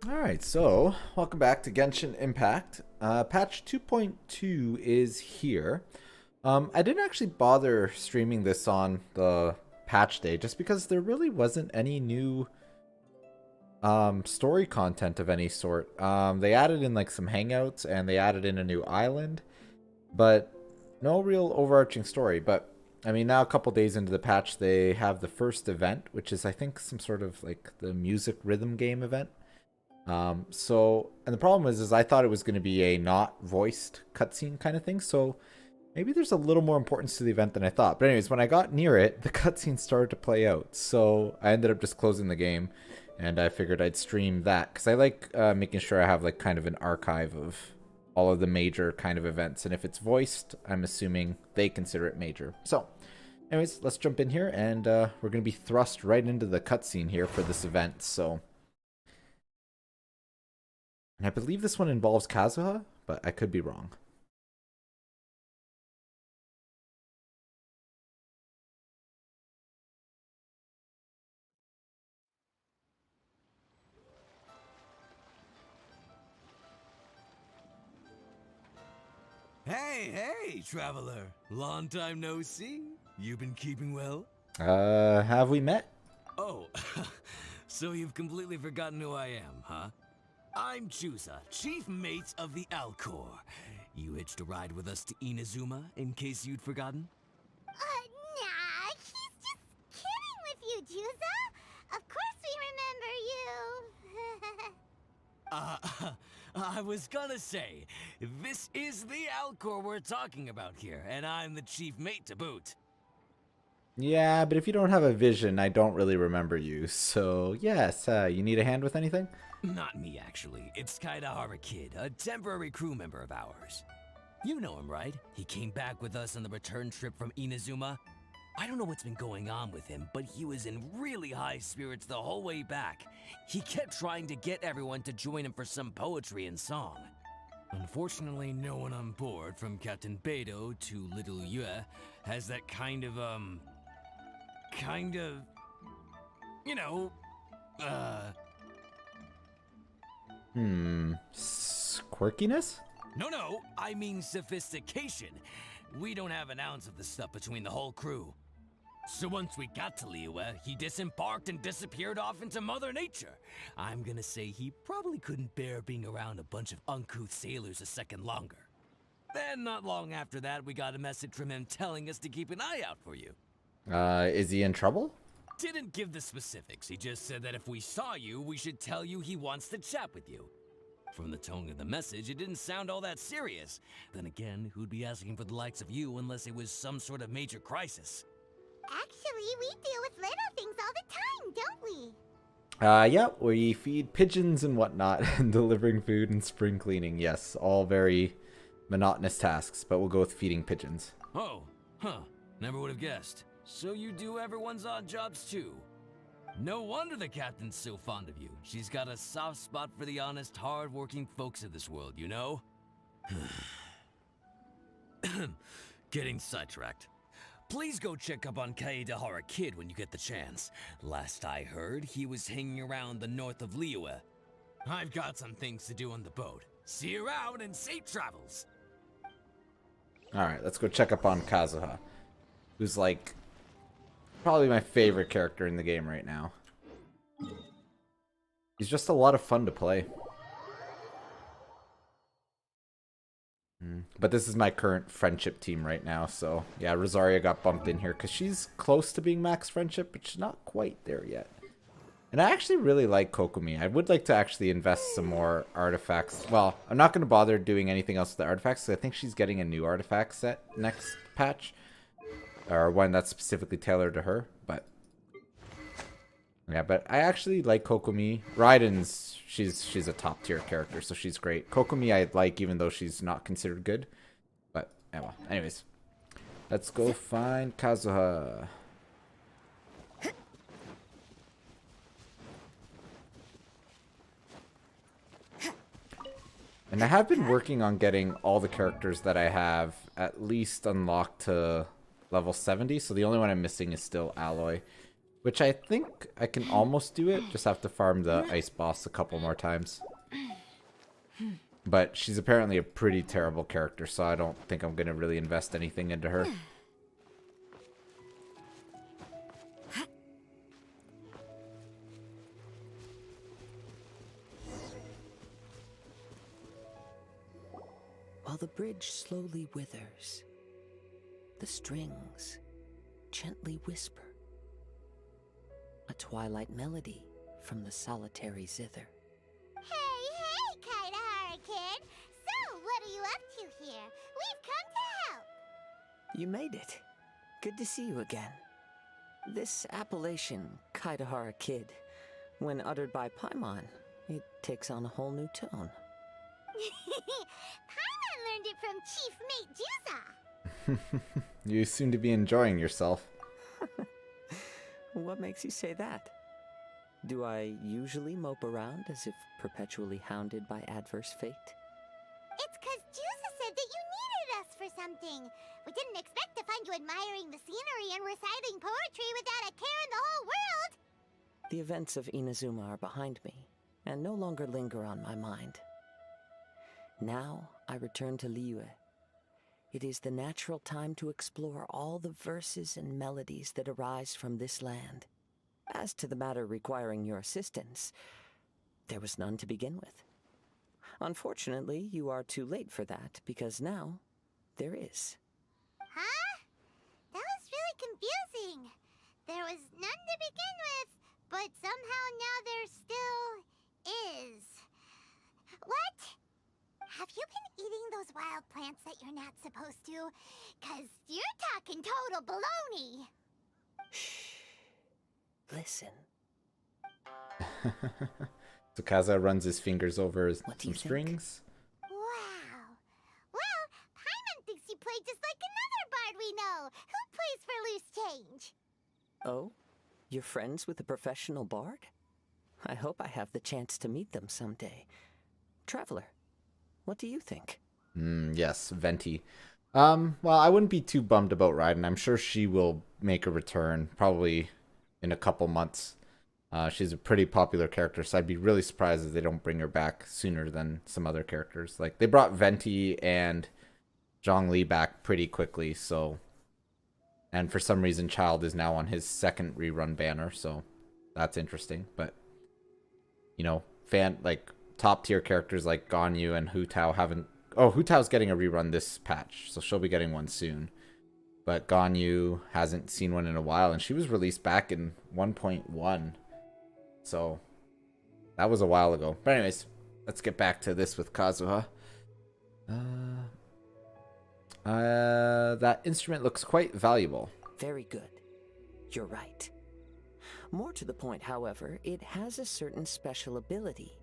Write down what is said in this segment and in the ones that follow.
Alright, so welcome back to Genshin Impact. Patch 2.2 is here. I didn't actually bother streaming this on the patch day just because there really wasn't any new story content of any sort. They added in like some hangouts and they added in a new island, but no real overarching story. But I mean, now a couple days into the patch, they have the first event, which is I think some sort of like the music rhythm game event. And the problem is I thought it was going to be a not voiced cutscene kind of thing, so maybe there's a little more importance to the event than I thought. But anyways, when I got near it, the cutscene started to play out, so I ended up just closing the game, and I figured I'd stream that, because I like making sure I have like kind of an archive of all of the major kind of events, and if it's voiced, I'm assuming they consider it major. So, anyways, let's jump in here, and we're going to be thrust right into the cutscene here for this event, so... And I believe this one involves Kazuha, but I could be wrong. Hey, traveler. Long time no see. You been keeping well? Have we met? Oh, so you've completely forgotten who I am, huh? I'm Chusa, chief mate of the Alcor. You hitched a ride with us to Inazuma, in case you'd forgotten? Nah, he's just kidding with you, Juza. Of course we remember you. I was gonna say, this is the Alcor we're talking about here, and I'm the chief mate to boot. Yeah, but if you don't have a vision, I don't really remember you. So, yes, you need a hand with anything? Not me, actually. It's Kazuha Kid, a temporary crew member of ours. You know him, right? He came back with us on the return trip from Inazuma. I don't know what's been going on with him, but he was in really high spirits the whole way back. He kept trying to get everyone to join him for some poetry and song. Unfortunately, no one on board, from Captain Beidou to Little Yue, has that kind of, you know, Quirkiness? No, I mean sophistication. We don't have an ounce of the stuff between the whole crew. So once we got to Liyue, he disembarked and disappeared off into Mother Nature. I'm gonna say he probably couldn't bear being around a bunch of uncouth sailors a second longer. Then, not long after that, we got a message from him telling us to keep an eye out for you. Is he in trouble? Didn't give the specifics, he just said that if we saw you, we should tell you he wants to chat with you. From the tone of the message, it didn't sound all that serious. Then again, who'd be asking for the likes of you unless it was some sort of major crisis? Actually, we deal with little things all the time, don't we? Yeah, we feed pigeons and whatnot, and delivering food and spring cleaning. Yes, all very monotonous tasks, but we'll go with feeding pigeons. Oh, never would have guessed. So you do everyone's odd jobs too? No wonder the captain's so fond of you. She's got a soft spot for the honest, hard-working folks of this world, you know? Getting sidetracked. Please go check up on Kazuha Kid when you get the chance. Last I heard, he was hanging around the north of Liyue. I've got some things to do on the boat. See you around and safe travels! Alright, let's go check up on Kazuha, who's like probably my favorite character in the game right now. He's just a lot of fun to play. But this is my current friendship team right now, so yeah, Rosaria got bumped in here because she's close to being max friendship, but she's not quite there yet. And I actually really like Kokomi. I would like to actually invest some more artifacts. Well, I'm not going to bother doing anything else with the artifacts because I think she's getting a new artifact set next patch. Or one that's specifically tailored to her, but... Yeah, but I actually like Kokomi. Raiden's, she's a top tier character, so she's great. Kokomi I like even though she's not considered good. But, yeah, well, anyways. Let's go find Kazuha. And I have been working on getting all the characters that I have at least unlocked to level 70, so the only one I'm missing is still Aloy. Which I think I can almost do it. Just have to farm the ice boss a couple more times. But she's apparently a pretty terrible character, so I don't think I'm going to really invest anything into her. While the bridge slowly withers, the strings gently whisper. A twilight melody from the solitary zither. Hey, Kazuha kid! So, what are you up to here? We've come to help! You made it. Good to see you again. This appellation, Kaidahara Kid, when uttered by Paimon, it takes on a whole new tone. Paimon learned it from Chief Mate Juza! You seem to be enjoying yourself. What makes you say that? Do I usually mope around as if perpetually hounded by adverse fate? It's 'cause Juza said that you needed us for something. We didn't expect to find you admiring the scenery and reciting poetry without a care in the whole world! The events of Inazuma are behind me, and no longer linger on my mind. Now I return to Liyue. It is the natural time to explore all the verses and melodies that arise from this land. As to the matter requiring your assistance, there was none to begin with. Unfortunately, you are too late for that, because now there is. Huh? That was really confusing. There was none to begin with, but somehow now there still is. What? Have you been eating those wild plants that you're not supposed to? 'Cause you're talking total baloney. Shh. Listen. So Kazuha runs his fingers over What do some you think? strings. Wow. Well, Paimon thinks you play just like another bard we know, who plays for loose change. Oh? You're friends with a professional bard? I hope I have the chance to meet them someday. Traveler, what do you think? Yes, Venti. Well, I wouldn't be too bummed about Raiden. I'm sure she will make a return, probably in a couple months. She's a pretty popular character, so I'd be really surprised if they don't bring her back sooner than some other characters. Like, they brought Venti and Zhongli back pretty quickly, so... And for some reason, Child is now on his second rerun banner, so that's interesting. But, you know, top tier characters like Ganyu and Hu Tao haven't... Oh, Hu Tao's getting a rerun this patch, so she'll be getting one soon. But Ganyu hasn't seen one in a while, and she was released back in 1.1. So, that was a while ago. But anyways, let's get back to this with Kazuha. That instrument looks quite valuable. Very good. You're right. More to the point, however, it has a certain special ability.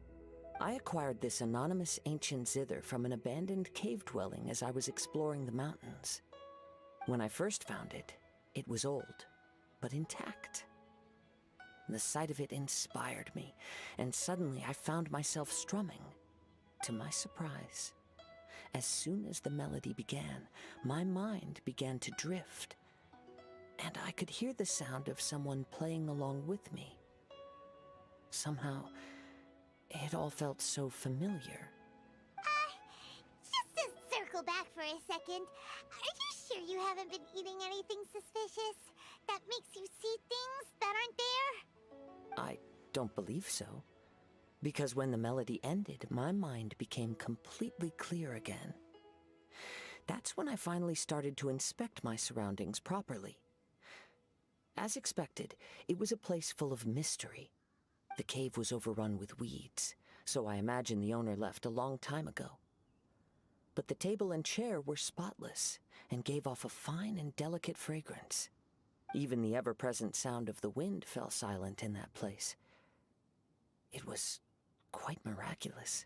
I acquired this anonymous ancient zither from an abandoned cave dwelling as I was exploring the mountains. When I first found it, it was old, but intact. The sight of it inspired me, and suddenly I found myself strumming. To my surprise, as soon as the melody began, my mind began to drift, and I could hear the sound of someone playing along with me. Somehow, it all felt so familiar. Just to circle back for a second, are you sure you haven't been eating anything suspicious that makes you see things that aren't there? I don't believe so, because when the melody ended, my mind became completely clear again. That's when I finally started to inspect my surroundings properly. As expected, it was a place full of mystery. The cave was overrun with weeds, so I imagine the owner left a long time ago. But the table and chair were spotless and gave off a fine and delicate fragrance. Even the ever-present sound of the wind fell silent in that place. It was quite miraculous.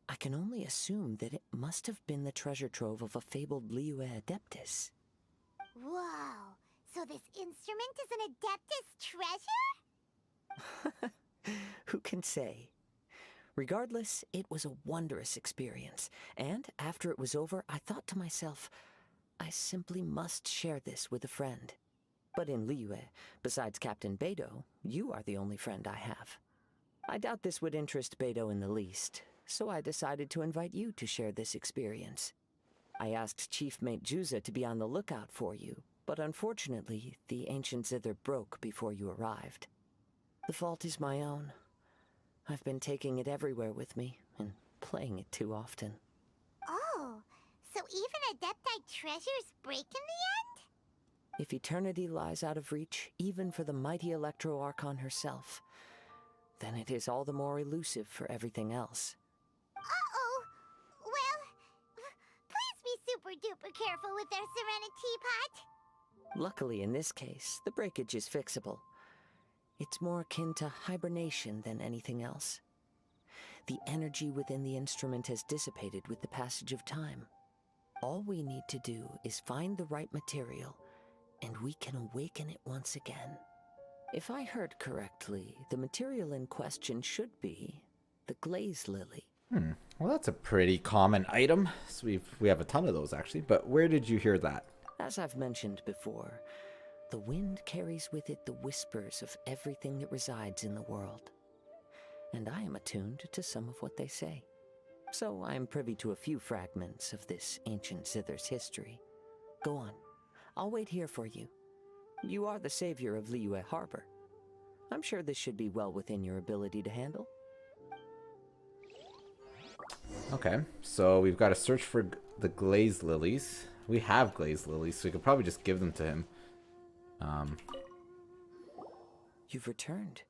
I can only assume that it must have been the treasure trove of a fabled Liyue Adeptus. Whoa, so this instrument is an Adeptus treasure? Who can say? Regardless, it was a wondrous experience, and after it was over, I thought to myself, I simply must share this with a friend. But in Liyue, besides Captain Beidou, you are the only friend I have. I doubt this would interest Beidou in the least, so I decided to invite you to share this experience. I asked Chief Mate Juza to be on the lookout for you, but unfortunately, the ancient zither broke before you arrived. The fault is my own. I've been taking it everywhere with me, and playing it too often. Oh, so even Adeptite treasures break in the end? If eternity lies out of reach, even for the mighty Electro Archon herself, then it is all the more elusive for everything else. Uh-oh. Well, please be super duper careful with their Serenity Teapot. Luckily, in this case, the breakage is fixable. It's more akin to hibernation than anything else. The energy within the instrument has dissipated with the passage of time. All we need to do is find the right material, and we can awaken it once again. If I heard correctly, the material in question should be the glaze lily. Well, that's a pretty common item. So we have a ton of those, actually. But where did you hear that? As I've mentioned before, the wind carries with it the whispers of everything that resides in the world. And I am attuned to some of what they say. So I am privy to a few fragments of this ancient zither's history. Go on. I'll wait here for you. You are the savior of Liyue Harbor. I'm sure this should be well within your ability to handle. Okay, so we've got to search for the glaze lilies. We have glaze lilies, so we could probably just give them to him. You've returned,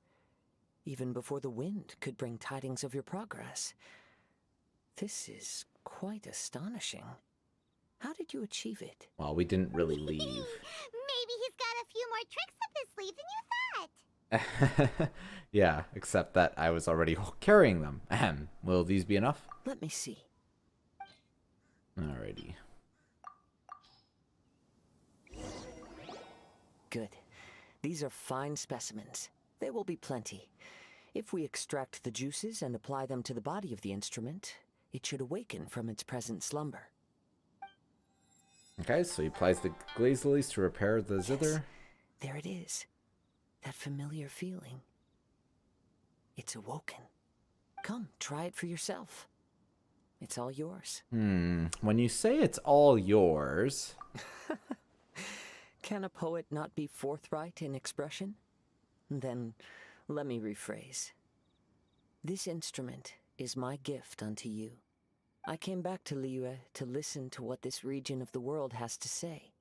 even before the wind could bring tidings of your progress. This is quite astonishing. How did you achieve it? Well, we didn't really leave. Maybe he's got a few more tricks up his sleeve than you thought. Yeah, except that I was already carrying them. Ahem. Will these be enough? Let me see. Alrighty. Good. These are fine specimens. There will be plenty. If we extract the juices and apply them to the body of the instrument, it should awaken from its present slumber. Okay, so he applies the glaze lilies to repair the zither. Yes, there it is. That familiar feeling. It's awoken. Come, try it for yourself. It's all yours. When you say it's all yours... Can a poet not be forthright in expression? Then let me rephrase. This instrument is my gift unto you. I came back to Liyue to listen to what this region of the world has to say.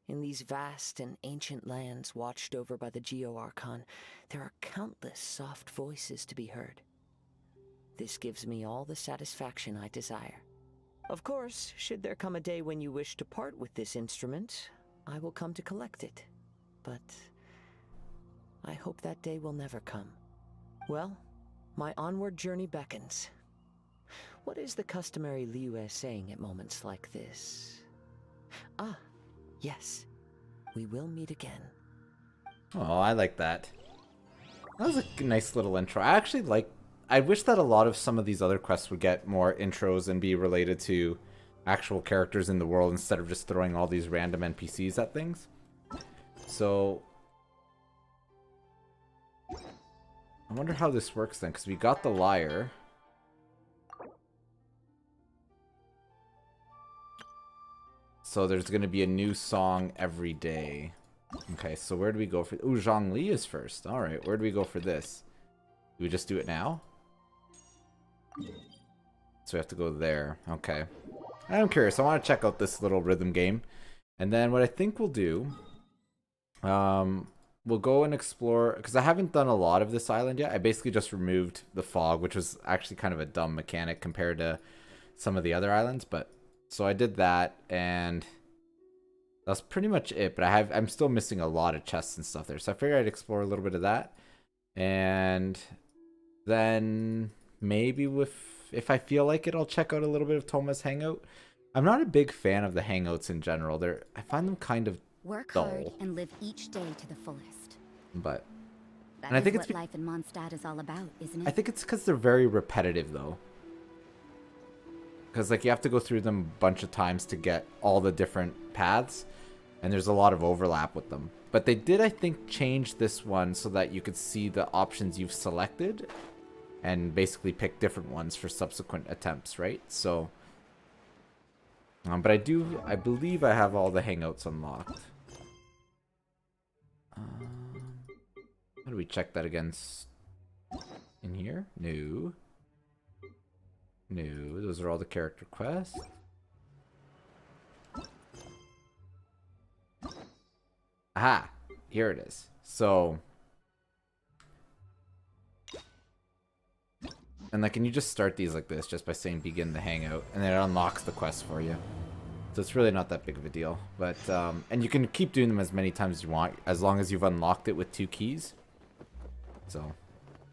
In these vast and ancient lands watched over by the Geo-Archon, there are countless soft voices to be heard. This gives me all the satisfaction I desire. Of course, should there come a day when you wish to part with this instrument, I will come to collect it. But I hope that day will never come. Well, my onward journey beckons. What is the customary Liyue saying at moments like this? Ah, yes. We will meet again. Oh, I like that. That was a nice little intro. I actually like... I wish that a lot of some of these other quests would get more intros and be related to actual characters in the world instead of just throwing all these random NPCs at things. So... I wonder how this works then, because we got the lyre. So there's going to be a new song every day. Okay, so where do we go for... Ooh, Zhongli is first. Alright, where do we go for this? Do we just do it now? So we have to go there. Okay. I'm curious. I want to check out this little rhythm game. And then what I think we'll do... we'll go and explore... Because I haven't done a lot of this island yet. I basically just removed the fog, which was actually kind of a dumb mechanic compared to some of the other islands. But... So I did that, and that's pretty much it. But I'm still missing a lot of chests and stuff there. So I figured I'd explore a little bit of that. And then maybe if I feel like it, I'll check out a little bit of Toma's Hangout. I'm not a big fan of the Hangouts in general. I find them kind of Work dull. hard and live each day to the fullest. But That I is think what it's life in Mondstadt is all about, isn't it? I think it's because they're very repetitive, though. Because like you have to go through them a bunch of times to get all the different paths. And there's a lot of overlap with them. But they did, I think, change this one so that you could see the options you've selected and basically pick different ones for subsequent attempts, right? So, but I believe I have all the hangouts unlocked. How do we check that against? In here? No. No, those are all the character quests. Aha! Here it is. So... And like, can you just start these like this just by saying begin the hangout, and then it unlocks the quest for you. So it's really not that big of a deal. But, and you can keep doing them as many times as you want, as long as you've unlocked it with 2 keys. So,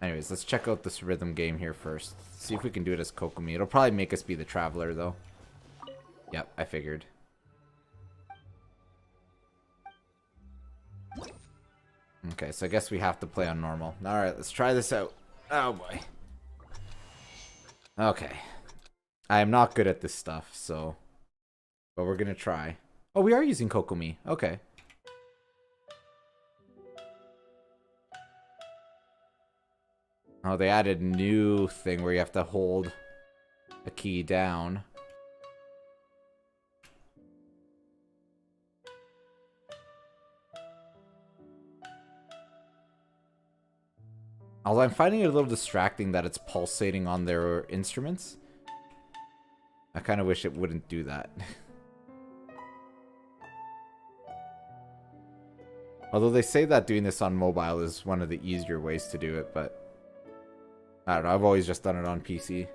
anyways, let's check out this rhythm game here first. See if we can do it as Kokomi. It'll probably make us be the traveler, though. Yep, I figured. Okay, so I guess we have to play on normal. Alright, let's try this out. Oh boy. Okay. I am not good at this stuff, so... But we're gonna try. Oh, we are using Kokomi. Okay. Oh, they added a new thing where you have to hold a key down. Although I'm finding it a little distracting that it's pulsating on their instruments. I kind of wish it wouldn't do that. Although they say that doing this on mobile is one of the easier ways to do it, but... I don't know, I've always just done it on PC.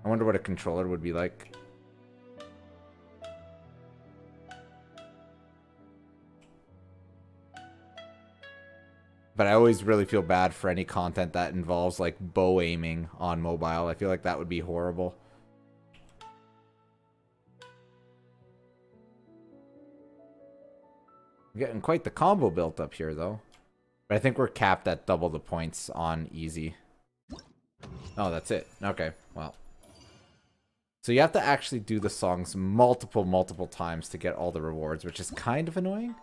I wonder what a controller would be like. But I always really feel bad for any content that involves, like, bow aiming on mobile. I feel like that would be horrible. I'm getting quite the combo built up here, though. But I think we're capped at double the points on easy. Oh, that's it. Okay, well. So you have to actually do the songs multiple times to get all the rewards, which is kind of annoying.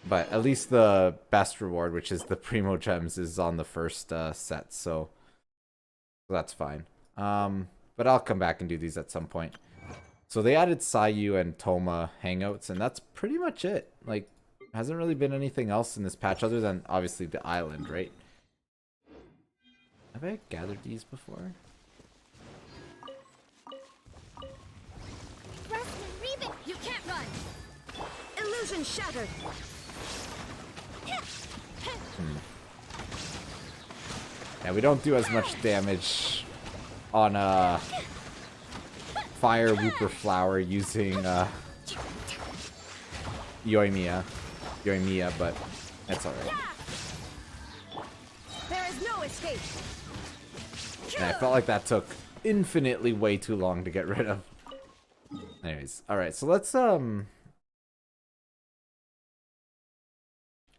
But at least the best reward, which is the Primo Gems, is on the first set, so that's fine. But I'll come back and do these at some point. So they added Sayu and Toma hangouts, and that's pretty much it. Like, hasn't really been anything else in this patch other than, obviously, the island, right? Have I gathered these before? You can't run! Illusion shattered! Yeah, we don't do as much damage on Fire Whooper Flower using Yoimiya, but that's alright. There is no escape! And I felt like that took infinitely way too long to get rid of. Anyways, alright, so let's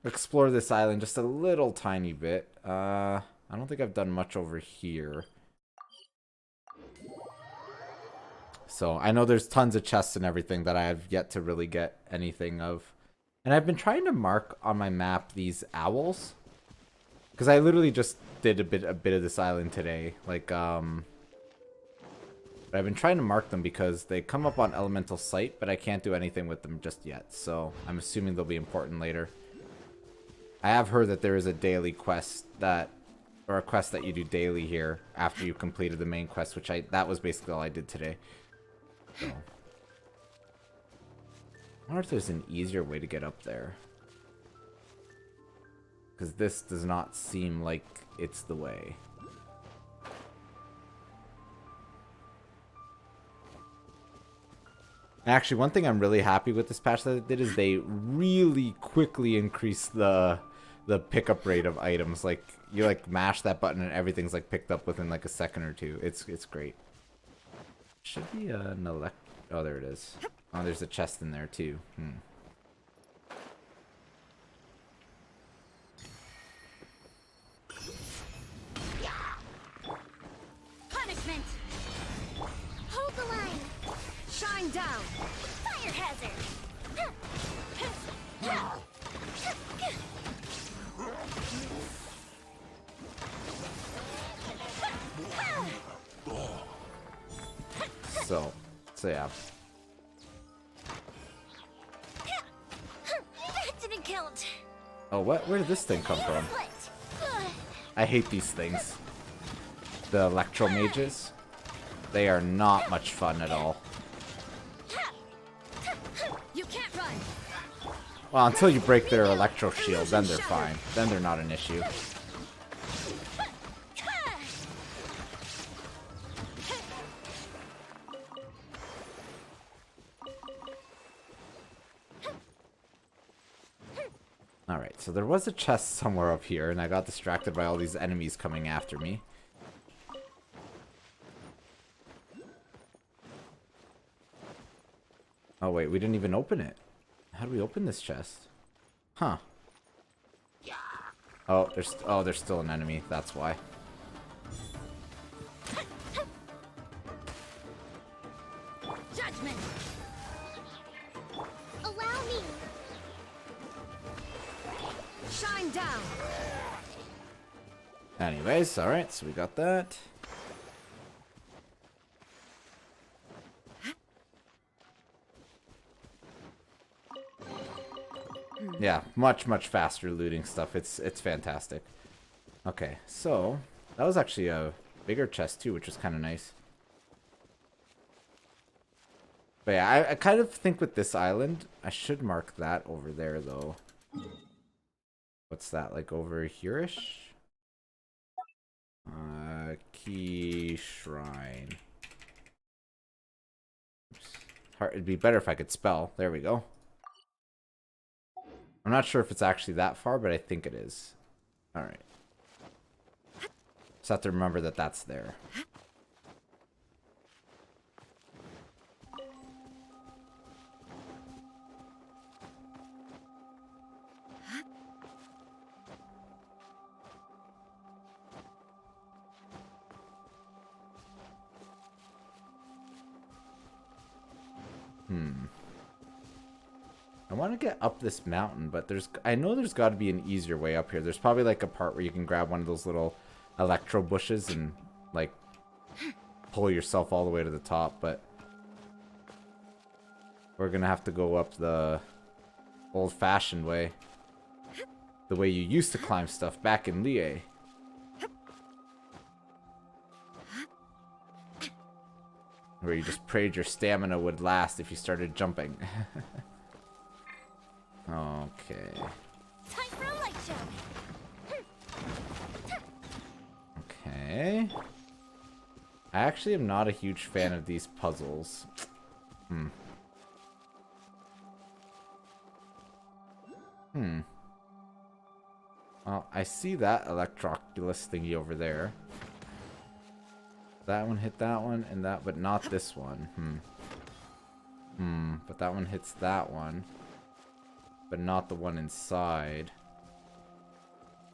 explore this island just a little tiny bit. I don't think I've done much over here. So I know there's tons of chests and everything that I have yet to really get anything of. And I've been trying to mark on my map these owls. Because I literally just did a bit of this island today. Like, but I've been trying to mark them because they come up on Elemental Sight, but I can't do anything with them just yet. So I'm assuming they'll be important later. I have heard that there is a daily quest that, or a quest that you do daily here after you completed the main quest, which that was basically all I did today. So. I wonder if there's an easier way to get up there. Because this does not seem like it's the way. Actually, one thing I'm really happy with this patch that they did is they really quickly increased the pickup rate of items. Like, you like mash that button and everything's like picked up within like a second or two. It's great. Should be an elect. Oh, there it is. Oh, there's a chest in there too. Punishment! Hold the line! Shine down! So yeah. That didn't count. Oh, what? Where did this thing come from? I hate these things. The electro mages. They are not much fun at all. You can't run. Well, until you break their electro shield, then they're fine. Then they're not an issue. Alright, so there was a chest somewhere up here, and I got distracted by all these enemies coming after me. Oh wait, we didn't even open it. How do we open this chest? Huh. Oh, there's still an enemy, that's why. Judgment. Allow me. Shine down. Anyways, alright, so we got that. Yeah, much faster looting stuff. It's fantastic. Okay, so that was actually a bigger chest too, which was kind of nice. But yeah, I kind of think with this island, I should mark that over there though. What's that, like over here-ish? Key shrine. Oops. It'd be better if I could spell. There we go. I'm not sure if it's actually that far, but I think it is. Alright. Just have to remember that that's there. I want to get up this mountain, but I know there's got to be an easier way up here. There's probably like a part where you can grab one of those little electro bushes and like pull yourself all the way to the top, but we're gonna have to go up the old-fashioned way. The way you used to climb stuff back in Lie. Where you just prayed your stamina would last if you started jumping. Okay. Time for a light show. Okay. I actually am not a huge fan of these puzzles. Well, I see that Electroculus thingy over there. That one hit that one and that, but not this one. But that one hits that one. But not the one inside.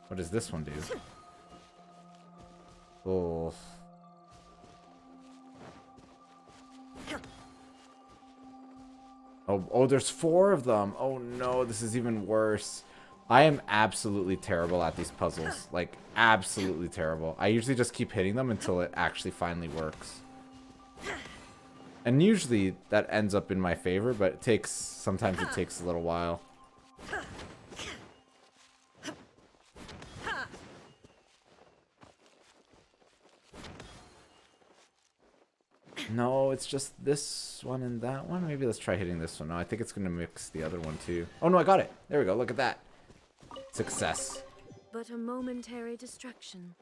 What does this one do? Oh. Oh, there's 4 of them. Oh no, this is even worse. I am absolutely terrible at these puzzles. Like, absolutely terrible. I usually just keep hitting them until it actually finally works. And usually that ends up in my favor, but sometimes it takes a little while. No, it's just this one and that one. Maybe let's try hitting this one. No, I think it's going to mix the other one too. Oh no, I got it. There we go. Look at that. Success. But a momentary distraction.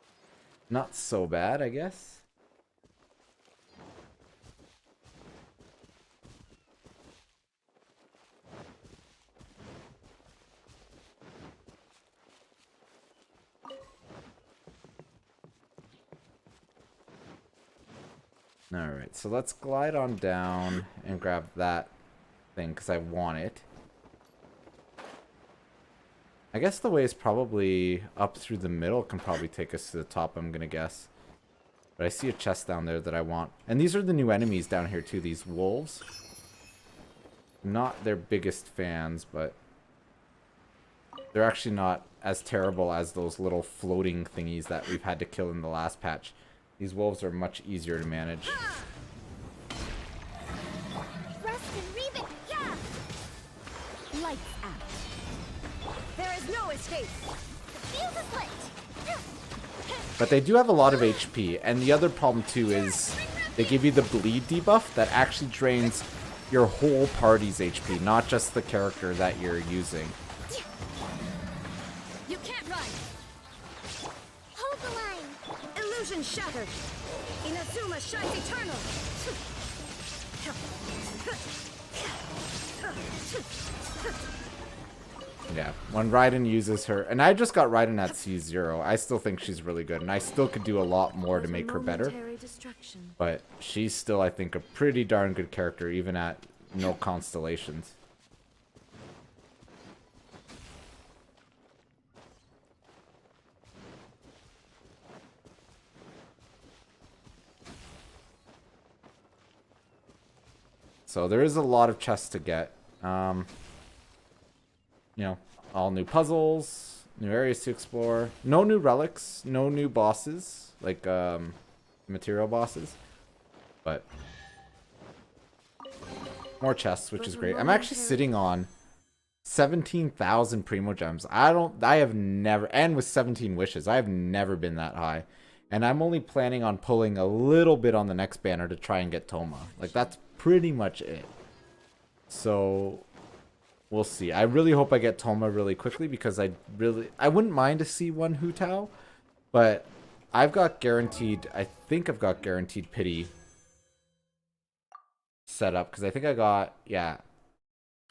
Not so bad, I guess. Alright, so let's glide on down and grab that thing because I want it. I guess the way is probably up through the middle can probably take us to the top, I'm gonna guess. But I see a chest down there that I want. And these are the new enemies down here too, these wolves. not their biggest fans, but they're actually not as terrible as those little floating thingies that we've had to kill in the last patch. These wolves are much easier to manage. Rust and Reeve it, yeah! Lights out. There is no escape. The fuse is lit! But they do have a lot of HP, and the other problem too is they give you the bleed debuff that actually drains your whole party's HP, not just the character that you're using. You can't run. Hold the line! Illusion shattered. Inazuma shines eternal. Yeah, when Raiden uses her, and I just got Raiden at C0, I still think she's really good, and I still could do a lot more to make her better. Momentary destruction. But she's still, I think, a pretty darn good character, even at no constellations. So there is a lot of chests to get. You know, all new puzzles, new areas to explore. No new relics, no new bosses, like material bosses. But more chests, which is great. I'm actually sitting on 17,000 Primo Gems. I have never, and with 17 wishes, I have never been that high. And I'm only planning on pulling a little bit on the next banner to try and get Toma. Like, that's pretty much it. So we'll see. I really hope I get Toma really quickly because I wouldn't mind to see one Hu Tao, but I've got guaranteed, I think I've got guaranteed pity set up because I think I got, yeah.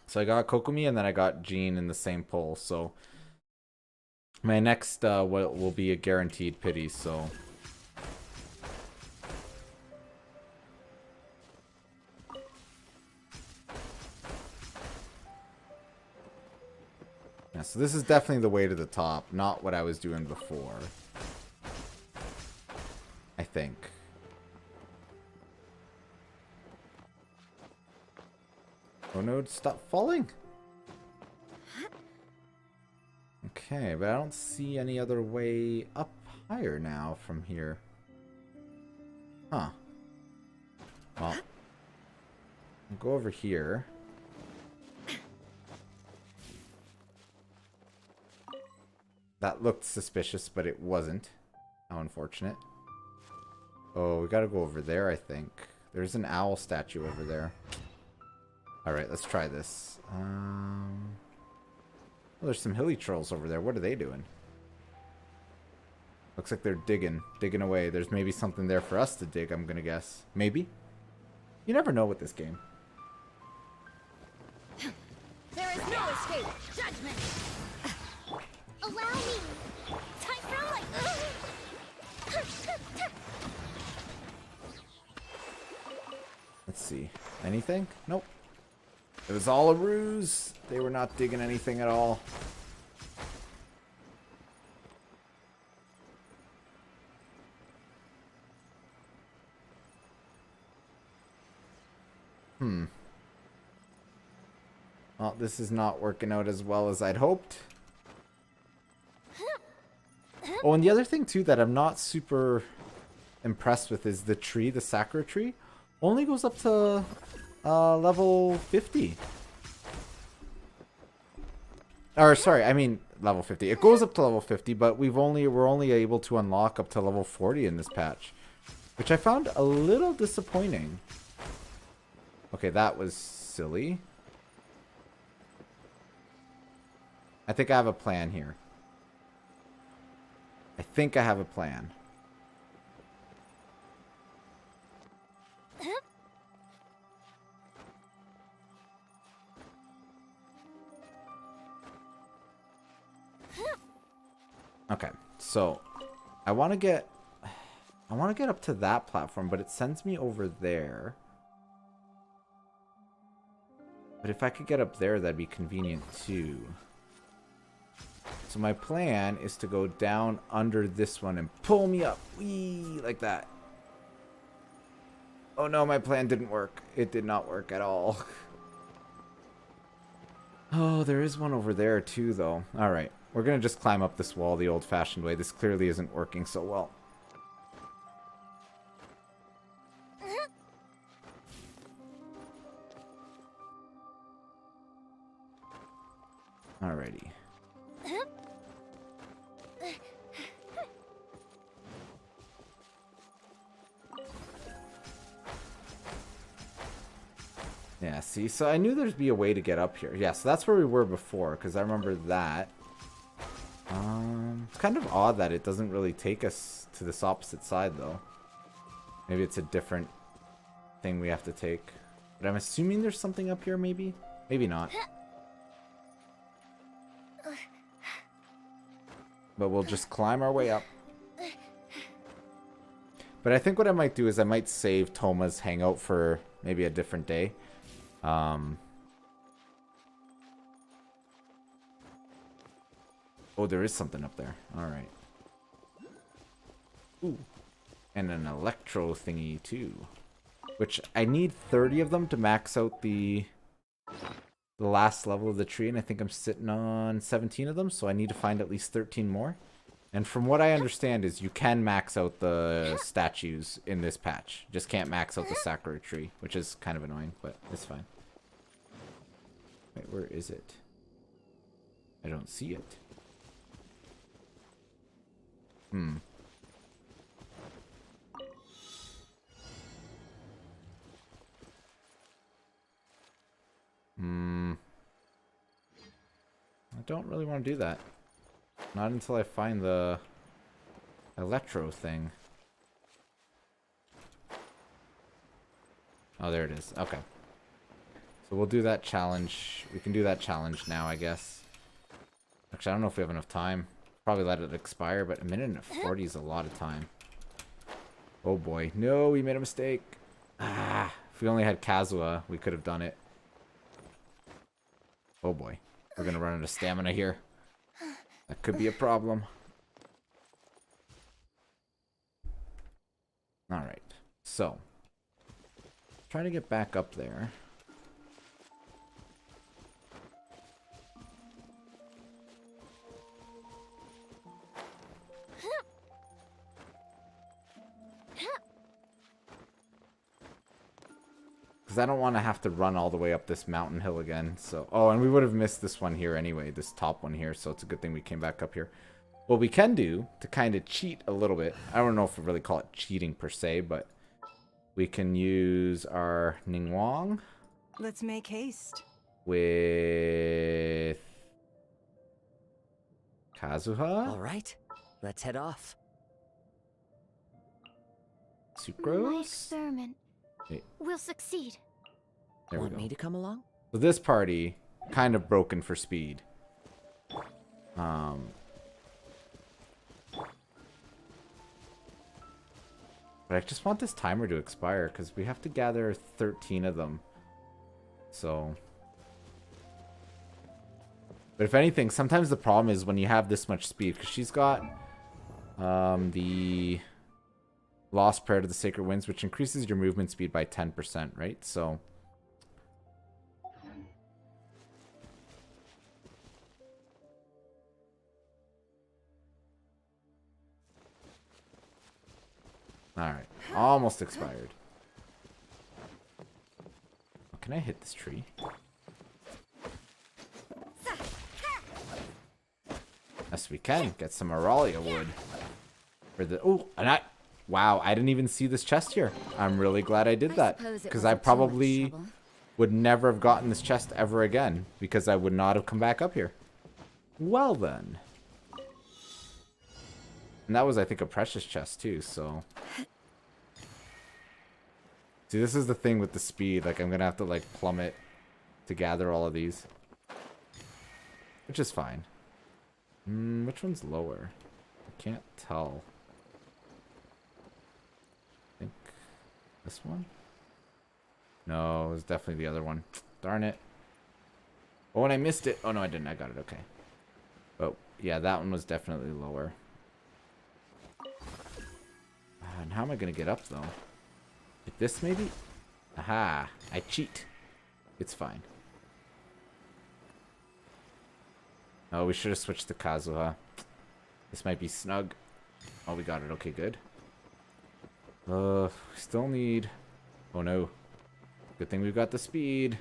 So I got Kokomi and then I got Jean in the same pull. So my next will be a guaranteed pity, so. Yeah, so this is definitely the way to the top, not what I was doing before. I think. Oh no, stop falling! Okay, but I don't see any other way up higher now from here. Huh. Well, I'll go over here. That looked suspicious, but it wasn't. How unfortunate. Oh, we gotta go over there, I think. There's an owl statue over there. Alright, let's try this. Oh, there's some hilly trolls over there. What are they doing? Looks like they're digging away. There's maybe something there for us to dig, I'm gonna guess. Maybe? You never know with this game. There is no escape. Judgment. Allow me! Time for like... Let's see. Anything? Nope. It was all a ruse. They were not digging anything at all. Well, this is not working out as well as I'd hoped. Oh, and the other thing, too, that I'm not super impressed with is the tree, the Sakura tree, only goes up to level 50. Or, sorry, I mean level 50. It goes up to level 50, but we're only able to unlock up to level 40 in this patch, which I found a little disappointing. Okay, that was silly. I think I have a plan here. I think I have a plan. Okay, so I want to get up to that platform, but it sends me over there. But if I could get up there, that'd be convenient too. So my plan is to go down under this one and pull me up. Whee! Like that. Oh no, my plan didn't work. It did not work at all. Oh, there is one over there too, though. Alright, we're gonna just climb up this wall the old-fashioned way. This clearly isn't working so well. Alrighty. Yeah, see, so I knew there'd be a way to get up here. Yeah, so that's where we were before, because I remember that. It's kind of odd that it doesn't really take us to this opposite side, though. Maybe it's a different thing we have to take. But I'm assuming there's something up here, maybe? Maybe not. But we'll just climb our way up. But I think what I might do is I might save Toma's hangout for maybe a different day. Oh, there is something up there. Alright. Ooh. And an electro thingy, too. Which, I need 30 of them to max out the last level of the tree. And I think I'm sitting on 17 of them. So I need to find at least 13 more. And from what I understand is you can max out the statues in this patch. Just can't max out the Sakura tree. Which is kind of annoying, but it's fine. Wait, where is it? I don't see it. I don't really want to do that. Not until I find the electro thing. Oh, there it is. Okay. So we'll do that challenge. We can do that challenge now, I guess. Actually, I don't know if we have enough time. Probably let it expire, but a minute and 40 is a lot of time. Oh boy. No, we made a mistake. Ah, if we only had Kazuha, we could have done it. Oh boy. We're gonna run out of stamina here. That could be a problem. Alright. So. Try to get back up there. Because I don't want to have to run all the way up this mountain hill again. So, oh, and we would have missed this one here anyway, this top one here. So it's a good thing we came back up here. What we can do to kind of cheat a little bit. I don't know if we really call it cheating per se, but we can use our Ningguang. Let's make haste. With Kazuha. All right, let's head off. My Sucrose. experiment will succeed. There we Want go. me to come along? So this party, kind of broken for speed. But I just want this timer to expire, because we have to gather 13 of them. So... But if anything, sometimes the problem is when you have this much speed, because she's got the Lost Prayer to the Sacred Winds, which increases your movement speed by 10%, right? So... Alright, almost expired. Oh, can I hit this tree? Yes, we can. Get some Auralia wood. For the... Oh, and I... Wow, I didn't even see this chest here. I'm really glad I did that. Because I probably would never have gotten this chest ever again. Because I would not have come back up here. Well then. And that was, I think, a precious chest too, so... See, this is the thing with the speed. Like, I'm gonna have to, like, plummet to gather all of these. Which is fine. Which one's lower? I can't tell. I think this one? No, it was definitely the other one. Darn it. Oh, and I missed it. Oh, no, I didn't. I got it. Okay. But, yeah, that one was definitely lower. And how am I going to get up, though? Like this, maybe? Aha. I cheat. It's fine. Oh, we should have switched to Kazuha. This might be snug. Oh, we got it. Okay, good. We still need... Oh, no. Good thing we've got the speed.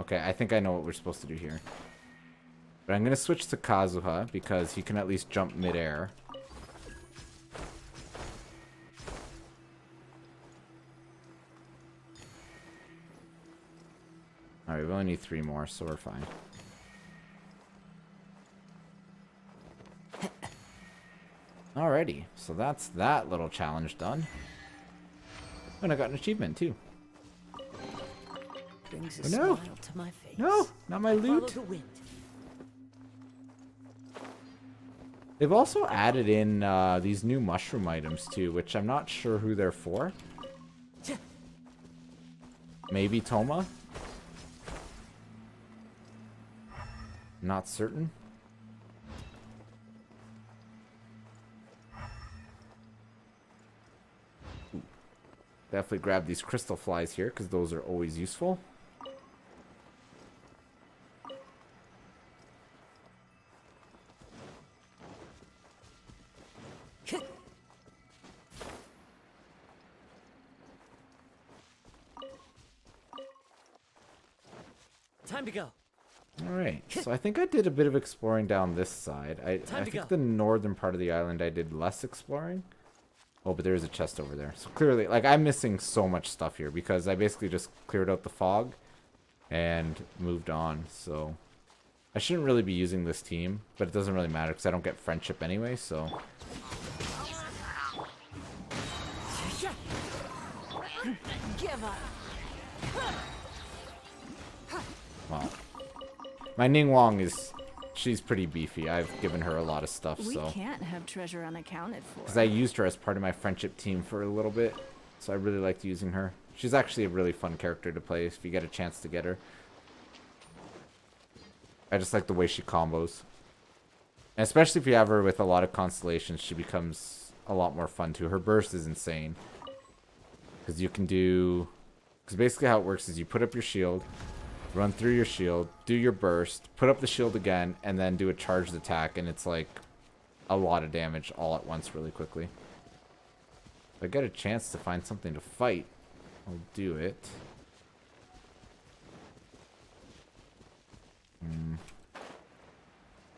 Okay, I think I know what we're supposed to do here. But I'm going to switch to Kazuha because he can at least jump midair. Alright, we only need 3 more, so we're fine. Alrighty, so that's that little challenge done. And I got an achievement too. Brings a Oh, no. smile to my face. No, not my Follow loot. the wind. They've also added in these new mushroom items too, which I'm not sure who they're for. Maybe Toma? Not certain. Ooh. Definitely grab these crystal flies here because those are always useful. Time to go. Alright, so I think I did a bit of exploring down this side. I Time to think go. the northern part of the island I did less exploring. Oh, but there is a chest over there. So clearly, like, I'm missing so much stuff here because I basically just cleared out the fog and moved on. So I shouldn't really be using this team, but it doesn't really matter because I don't get friendship anyway, so... Give up. Well, my Ning Wong is... She's pretty beefy. I've given her a lot of stuff, We so... can't have treasure unaccounted for. Because I used her as part of my friendship team for a little bit. So I really liked using her. She's actually a really fun character to play if you get a chance to get her. I just like the way she combos. And especially if you have her with a lot of constellations, she becomes a lot more fun too. Her burst is insane. Because you can do... Because basically how it works is you put up your shield, run through your shield, do your burst, put up the shield again, and then do a charged attack, and it's like a lot of damage all at once really quickly. If I get a chance to find something to fight, I'll do it.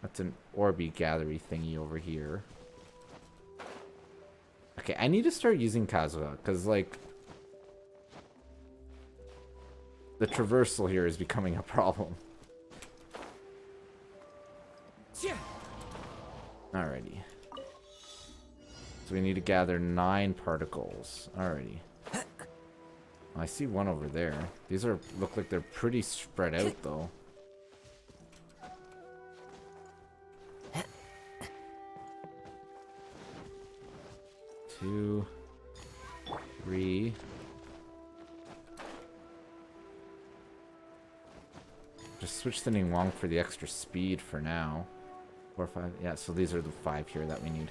That's an Orby gathery thingy over here. Okay, I need to start using Kazuha, because, like, the traversal here is becoming a problem. Alrighty. So we need to gather 9 particles. Alrighty. I see one over there. These look like they're pretty spread out though. 2, 3. Just switch the Ning Wong for the extra speed for now. 4, 5. Yeah, so these are the 5 here that we need.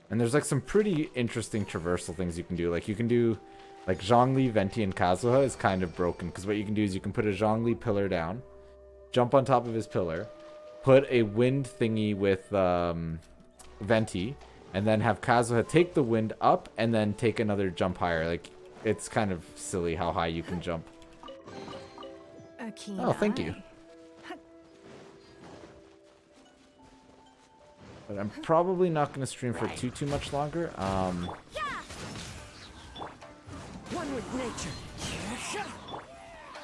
And there's like some pretty interesting traversal things you can do. Like you can do, like Zhongli, Venti, and Kazuha is kind of broken because what you can do is you can put a Zhongli pillar down, jump on top of his pillar, put a wind thingy with Venti, and then have Kazuha take the wind up and then take another jump higher. Like it's kind of silly how high you can jump. A keen Oh, thank you. eye. But I'm probably not going to stream for too much longer. One with nature.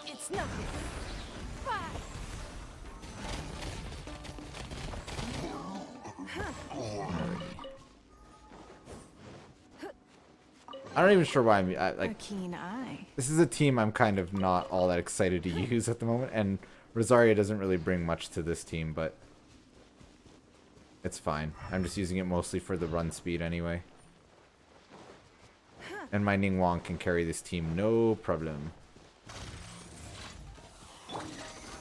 It's nothing. I'm not even sure why A like. keen eye. This is a team I'm kind of not all that excited to use at the moment, and Rosaria doesn't really bring much to this team, but it's fine. I'm just using it mostly for the run speed anyway. And my Ning Wong can carry this team no problem.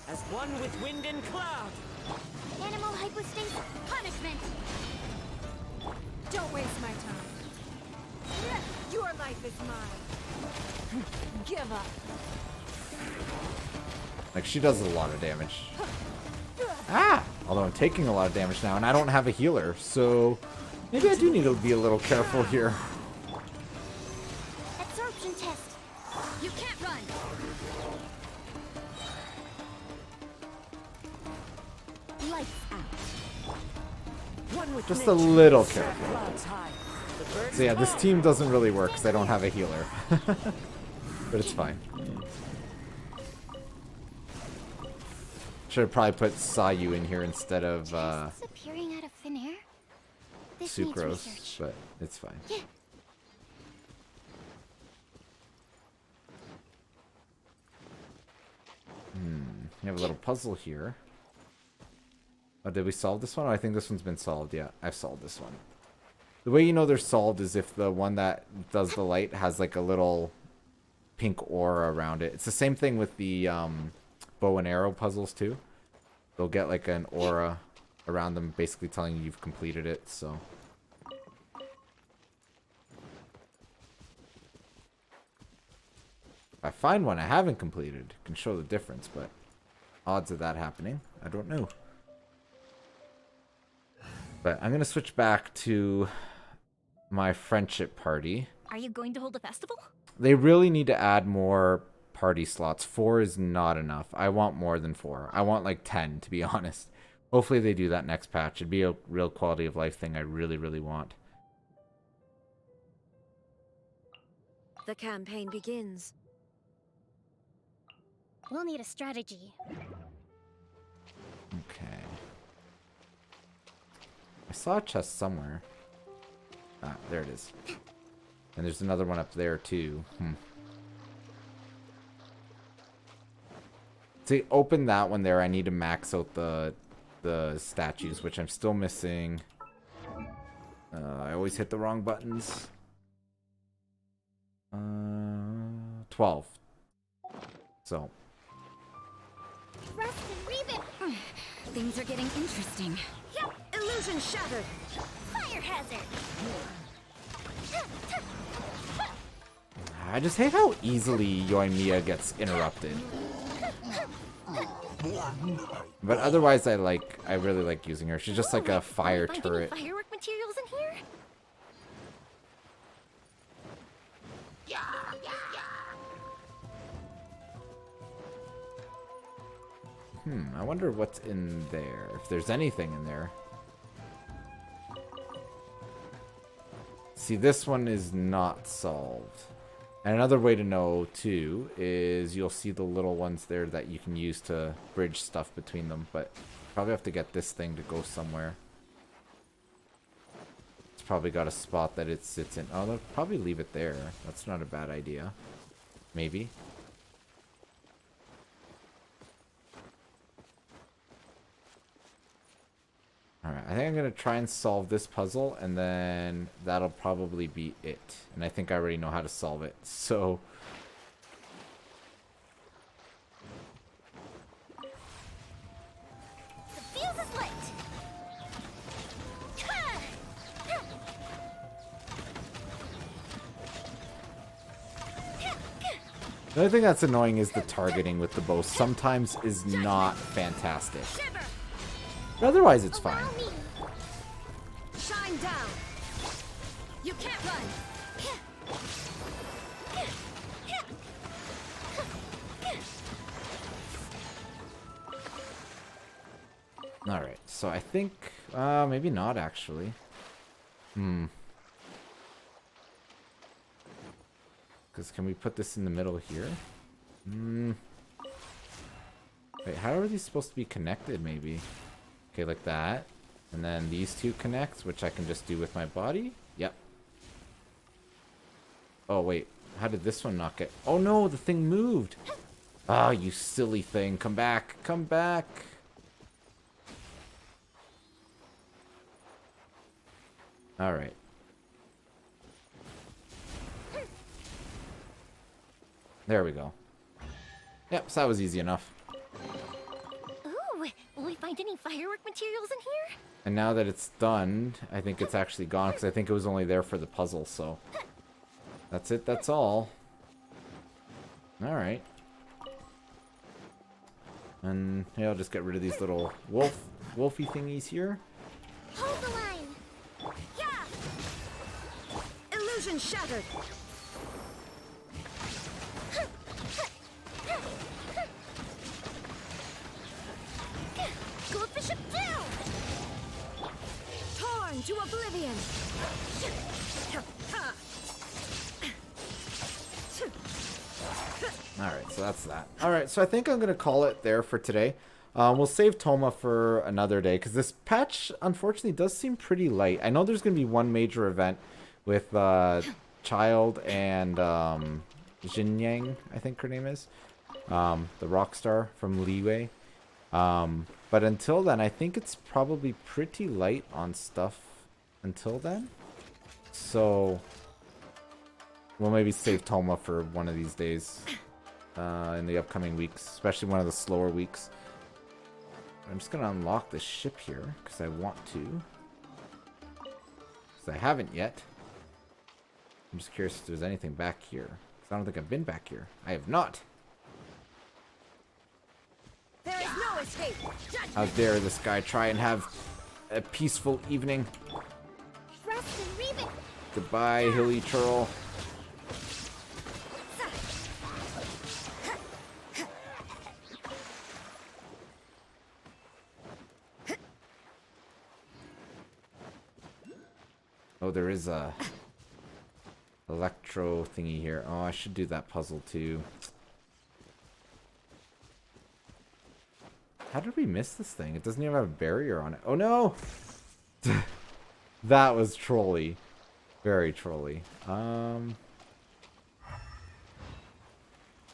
As one with wind and cloud. Animal like with Sting's punishment. Don't waste my time. Your life is mine. Give up. Like, she does a lot of damage. Ah! Although I'm taking a lot of damage now, and I don't have a healer, so maybe I do need to be a little careful here. Absorption test. You can't run. Lights out. One with Just a nature, little set careful. clouds high. The birds So yeah, this team doesn't really work because I don't have a healer. But it's fine. Should have probably put Sayu in here instead of Tests appearing out of thin air. This needs Sucrose, research. but it's fine. You have a little puzzle here. Oh, did we solve this one? Oh, I think this one's been solved. Yeah, I've solved this one. The way you know they're solved is if the one that does the light has like a little pink aura around it. It's the same thing with the bow and arrow puzzles too. They'll get like an aura around them basically telling you you've completed it, so. If I find one I haven't completed, it can show the difference, but odds of that happening, I don't know. But I'm going to switch back to my friendship party. Are you going to hold a festival? They really need to add more party slots. 4 is not enough. I want more than 4. I want like 10, to be honest. Hopefully they do that next patch. It'd be a real quality of life thing I really, really want. The campaign begins. We'll need a strategy. Okay. I saw a chest somewhere. Ah, there it is. And there's another one up there too. To open that one there, I need to max out the statues, which I'm still missing. I always hit the wrong buttons. 12. So. Rust and Reven. Things are getting interesting. Yep, illusion shattered. Fire hazard. I just hate how easily Yoimiya gets interrupted. But otherwise, I really like using her. She's just like a fire Find turret. any firework materials in here? I wonder what's in there. If there's anything in there. See, this one is not solved. And another way to know, too, is you'll see the little ones there that you can use to bridge stuff between them. But probably have to get this thing to go somewhere. It's probably got a spot that it sits in. Oh, they'll probably leave it there. That's not a bad idea. Maybe. Alright, I think I'm going to try and solve this puzzle, and then that'll probably be it. And I think I already know how to solve it, so... The fuse is lit. The only thing that's annoying is the targeting with the bow sometimes is not fantastic. Shiver. But otherwise, it's fine. Allow me. Shine down. You can't run. Alright, so I think... maybe not, actually. Because can we put this in the middle here? Wait, how are these supposed to be connected, maybe? Okay, like that. And then these two connect, which I can just do with my body? Yep. Oh, wait. How did this one not get... Oh, no, the thing moved. Ah, oh, you silly thing. Come back. Come back. Alright. There we go. Yep, so that was easy enough. Ooh, will we find any firework materials in here? And now that it's done, I think it's actually gone because I think it was only there for the puzzle, so. That's it, that's all. Alright. And yeah, I'll just get rid of these little wolfy thingies here. Hold the line. Yeah! Illusion shattered! Goldfish up down! Torn to oblivion! Alright, so that's that. Alright, so I think I'm going to call it there for today. We'll save Toma for another day, because this patch, unfortunately, does seem pretty light. I know there's going to be one major event with Child and Jinyang, I think her name is. The rock star from Liwei. But until then, I think it's probably pretty light on stuff until then. So, we'll maybe save Toma for one of these days in the upcoming weeks, especially one of the slower weeks. I'm just going to unlock this ship here because I want to. Because I haven't yet. I'm just curious if there's anything back here. 'Cause I don't think I've been back here. I have not. There is no escape! How dare this guy try and have a peaceful evening. Rest and rebuild. Goodbye, Hilly Churl. Oh, there is a electro thingy here. Oh, I should do that puzzle too. How did we miss this thing? It doesn't even have a barrier on it. Oh no! That was trolly. Very trolly.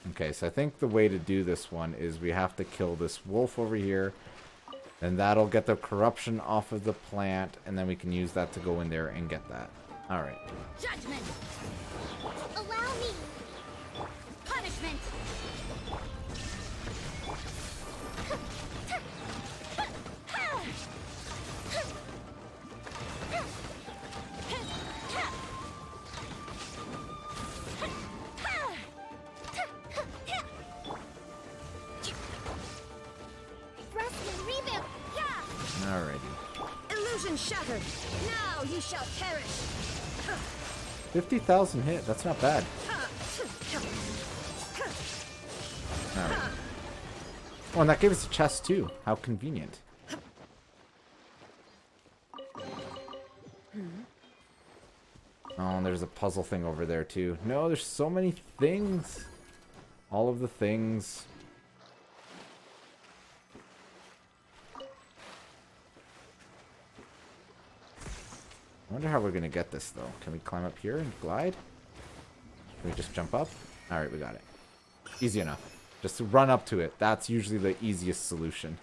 Okay, so I think the way to do this one is we have to kill this wolf over here. And that'll get the corruption off of the plant, and then we can use that to go in there and get that. Alright. Judgment! Allow me. Punishment! Rest and rebuild. Alrighty. Illusion shattered! Now you shall perish! 50,000 hit. That's not bad. Alright. Oh, and that gave us a chest too. How convenient. Oh, and there's a puzzle thing over there too. No, there's so many things. All of the things. I wonder how we're going to get this, though. Can we climb up here and glide? Can we just jump up? Alright, we got it. Easy enough. Just to run up to it. That's usually the easiest solution.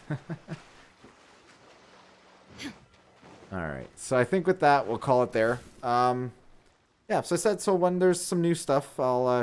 Alright, so I think with that, we'll call it there. Yeah, so I said, so when there's some new stuff, I'll